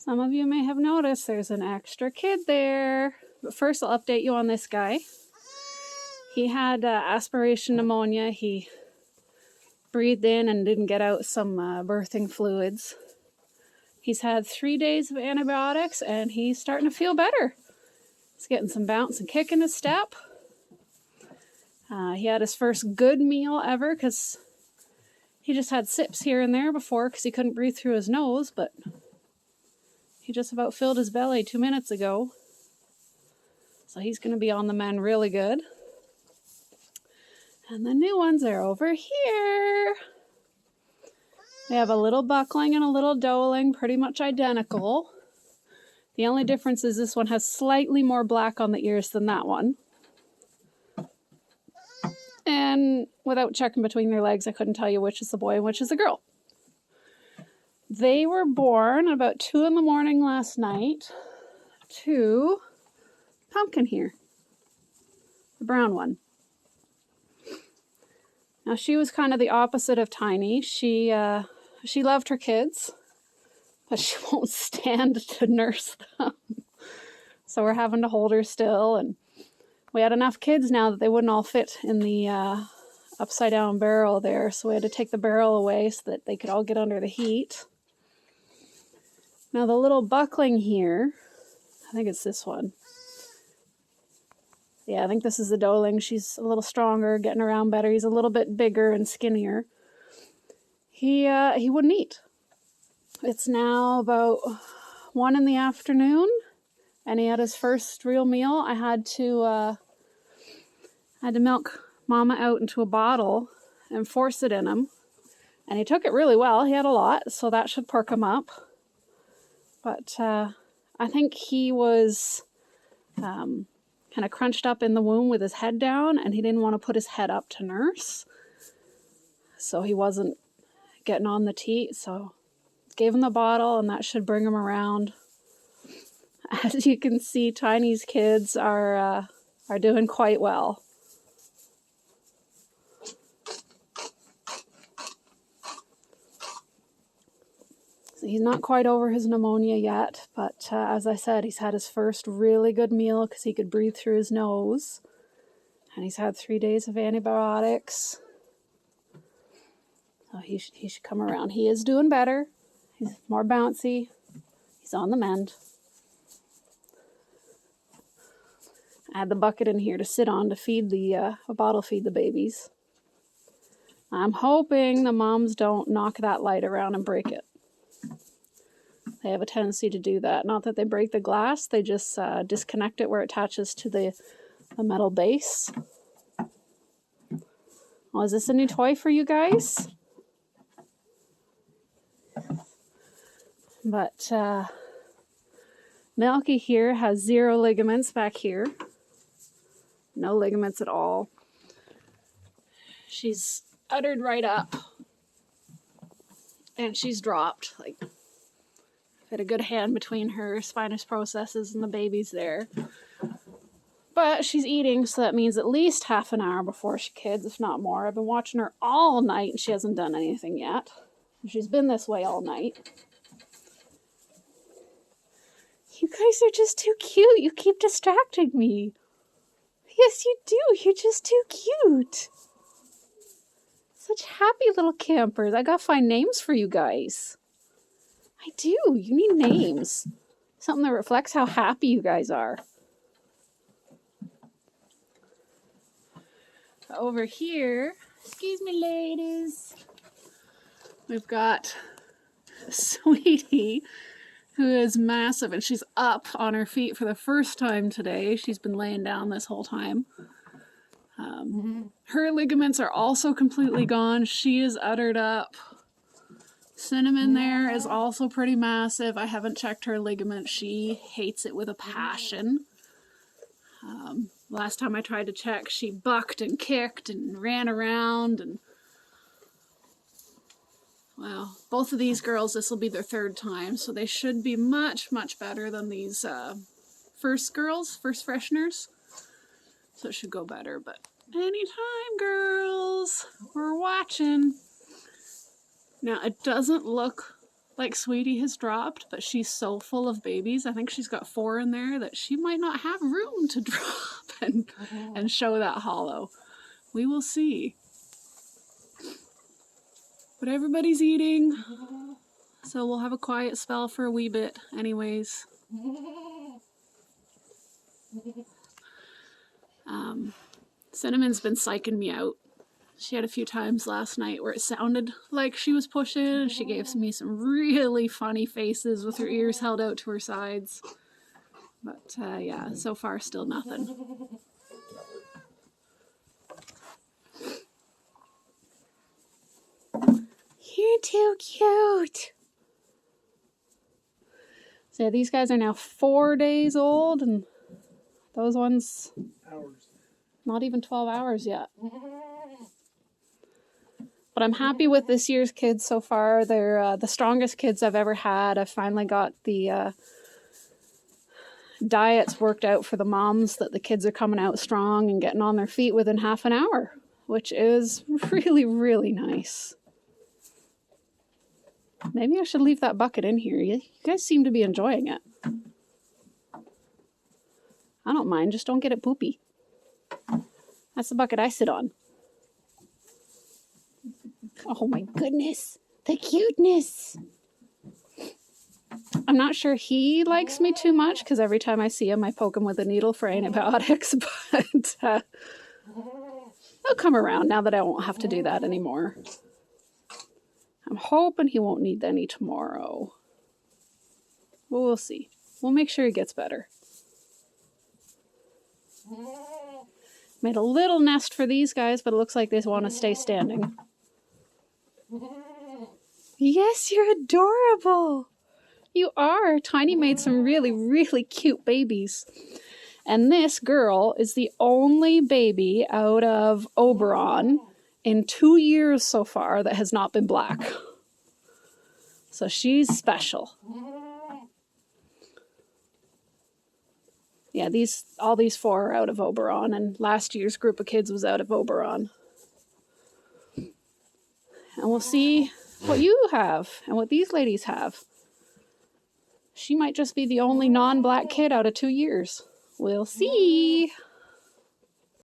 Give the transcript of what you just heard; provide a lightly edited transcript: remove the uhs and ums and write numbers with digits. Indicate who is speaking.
Speaker 1: Some of you may have noticed there's an extra kid there. But first I'll update you on this guy. He had aspiration pneumonia. He breathed in and didn't get out some birthing fluids. He's had 3 days of antibiotics and he's starting to feel better. He's getting some bounce and kick in his step. He had his first good meal ever because he just had sips here and there before because he couldn't breathe through his nose, but he just about filled his belly 2 minutes ago. So he's going to be on the mend really good. And the new ones are over here. We have a little buckling and a little doeling, pretty much identical. The only difference is this one has slightly more black on the ears than that one. And without checking between their legs, I couldn't tell you which is the boy and which is the girl. They were born about 2 in the morning last night to Pumpkin here, the brown one. Now she was kind of the opposite of Tiny. She loved her kids, but she won't stand to nurse them. So we're having to hold her still, and we had enough kids now that they wouldn't all fit in the upside down barrel there, so we had to take the barrel away so that they could all get under the heat. Now the little buckling here, I think it's this one. Yeah, I think this is the doeling. She's a little stronger, getting around better. He's a little bit bigger and skinnier. He wouldn't eat. It's now about 1 in the afternoon, and he had his first real meal. I had to milk Mama out into a bottle and force it in him, and he took it really well. He had a lot, so that should perk him up. But I think he was kind of crunched up in the womb with his head down, and he didn't want to put his head up to nurse, so he wasn't getting on the teat. So gave him the bottle, and that should bring him around. As you can see, Tiny's kids are doing quite well. So he's not quite over his pneumonia yet, but as I said, he's had his first really good meal because he could breathe through his nose. And he's had 3 days of antibiotics. So he should come around. He is doing better. He's more bouncy. He's on the mend. I had the bucket in here to sit on to feed bottle feed the babies. I'm hoping the moms don't knock that light around and break it. They have a tendency to do that. Not that they break the glass, they just disconnect it where it attaches to the metal base. Oh, is this a new toy for you guys? But Milky here has 0 ligaments back here. No ligaments at all. She's uttered right up. And she's dropped. Like, had a good hand between her spinous processes and the baby's there. But she's eating, so that means at least half an hour before she kids, if not more. I've been watching her all night and she hasn't done anything yet. She's been this way all night. You guys are just too cute. You keep distracting me. Yes, you do. You're just too cute. Such happy little campers. I gotta find names for you guys. I do. You need names. Something that reflects how happy you guys are. Over here, excuse me, ladies, we've got Sweetie, who is massive, and she's up on her feet for the first time today. She's been laying down this whole time. Her ligaments are also completely gone. She is uttered up. Cinnamon there is also pretty massive. I haven't checked her ligament. She hates it with a passion. Last time I tried to check, she bucked and kicked and ran around. And well, both of these girls, this will be their 3rd time, so they should be much, much better than these first fresheners. So it should go better, but anytime, girls. We're watching. Now, it doesn't look like Sweetie has dropped, but she's so full of babies. I think she's got 4 in there that she might not have room to drop and show that hollow. We will see. But everybody's eating, so we'll have a quiet spell for a wee bit anyways. Cinnamon's been psyching me out. She had a few times last night where it sounded like she was pushing. She gave me some really funny faces with her ears held out to her sides. But yeah, so far still nothing. You're too cute. So these guys are now 4 days old, and those ones, not even 12 hours yet. But I'm happy with this year's kids so far. They're the strongest kids I've ever had. I finally got the diets worked out for the moms that the kids are coming out strong and getting on their feet within half an hour, which is really, really nice. Maybe I should leave that bucket in here. You guys seem to be enjoying it. I don't mind, just don't get it poopy. That's the bucket I sit on. Oh my goodness, the cuteness. I'm not sure he likes me too much because every time I see him I poke him with a needle for antibiotics, but he'll come around now that I won't have to do that anymore. I'm hoping he won't need any tomorrow. But we'll see. We'll make sure he gets better. Made a little nest for these guys, but it looks like they want to stay standing. Yes, you're adorable. You are. Tiny made some really, really cute babies. And this girl is the only baby out of Oberon in 2 years so far that has not been black. So she's special. Yeah, all these 4 are out of Oberon, and last year's group of kids was out of Oberon. And we'll see what you have and what these ladies have. She might just be the only non-black kid out of 2 years. We'll see.